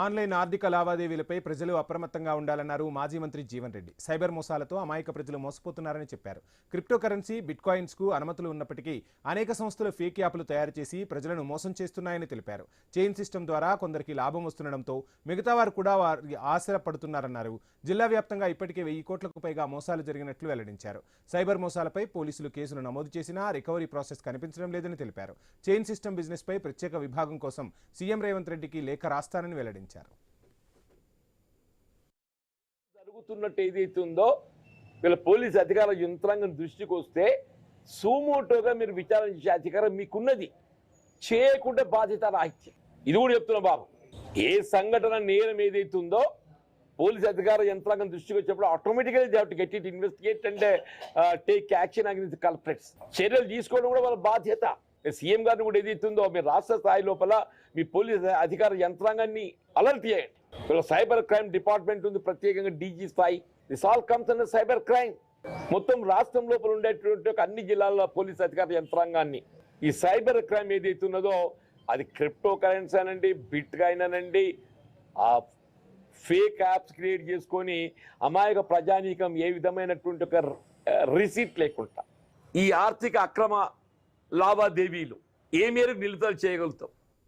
Online ఆర్థిక లావాదేవీలపై ప్రజలు అప్రమత్తంగా ఉండాలన్నారు మాజీ మంత్రి జీవన్ రెడ్డి. సైబర్ మోసాలతో అమాయక ప్రజలు మోసపోతున్నారని చెప్పారు. క్రిప్టో కరెన్సీ, బిట్కాయిన్స్ కు అనుమతులు ఉన్నప్పటికీ అనేక సంస్థలు ఫేక్ యాప్లు తయారు చేసి ప్రజలను మోసం చేస్తున్నాయని తెలిపారు. చైన్ సిస్టమ్ ద్వారా కొందరికి లాభం వస్తుండటంతో మిగతా వారు కూడా వారి ఆశపడుతున్నారన్నారు. జిల్లా వ్యాప్తంగా ఇప్పటికే 1000 కోట్లకు పైగా మోసాలు జరిగినట్లు వెల్లడించారు. సైబర్ మోసాలపై పోలీసులు కేసులు నమోదు చేసినా రికవరీ ప్రాసెస్ కనిపించడం లేదని తెలిపారు. చైన్ సిస్టమ్ బిజినెస్ పై ప్రత్యేక విభాగం కోసం సీఎం రేవంత్ రెడ్డికి లేఖ రాస్తానని వెల్లడించారు. జరుగుతున్నట్టు ఏదైతే ఉందో వీళ్ళ పోలీస్ అధికారుల యంత్రాంగం దృష్టికి వస్తే సుమోటోగా మీరు విచారణ చేసే అధికారం మీకున్నది. చేయకుండా బాధ్యత రాహిత్యం. ఇది కూడా చెప్తున్నా బాబు. ఏ సంఘటన నేరం ఏదైతే ఉందో పోలీస్ అధికార యంత్రాంగం దృష్టికి వచ్చినప్పుడు ఆటోమేటిక్గా they have to get it investigate and take action against the culprits. చర్యలు తీసుకోవడం కూడా వాళ్ళ బాధ్యత. సీఎం గారిని కూడా ఏదైతుందో మీరు రాష్ట్ర స్థాయి లోపల మీ పోలీస్ అధికార యంత్రాంగాన్ని అలర్ట్ చేయండి. వీళ్ళ సైబర్ క్రైమ్ డిపార్ట్మెంట్ ఉంది, ప్రత్యేకంగా డీజీ స్థాయి. This all comes under cyber crime. మొత్తం రాష్ట్రం లోపల ఉండేటువంటి అన్ని జిల్లాల పోలీస్ అధికార యంత్రాంగాన్ని ఈ సైబర్ క్రైమ్ ఏదైతే ఉన్నదో అది క్రిప్టో కరెన్సీ అనండి, బిట్ కాయిన్ అనండి, ఆ ఫేక్ యాప్స్ క్రియేట్ చేసుకొని అమాయక ప్రజానీకం ఏ విధమైనటువంటి ఒక రిసీట్ లేకుండా ఈ ఆర్థిక అక్రమ లావాదేవీలు ఏ మేరకు నిలుపుదల చేయగలుగుతాం.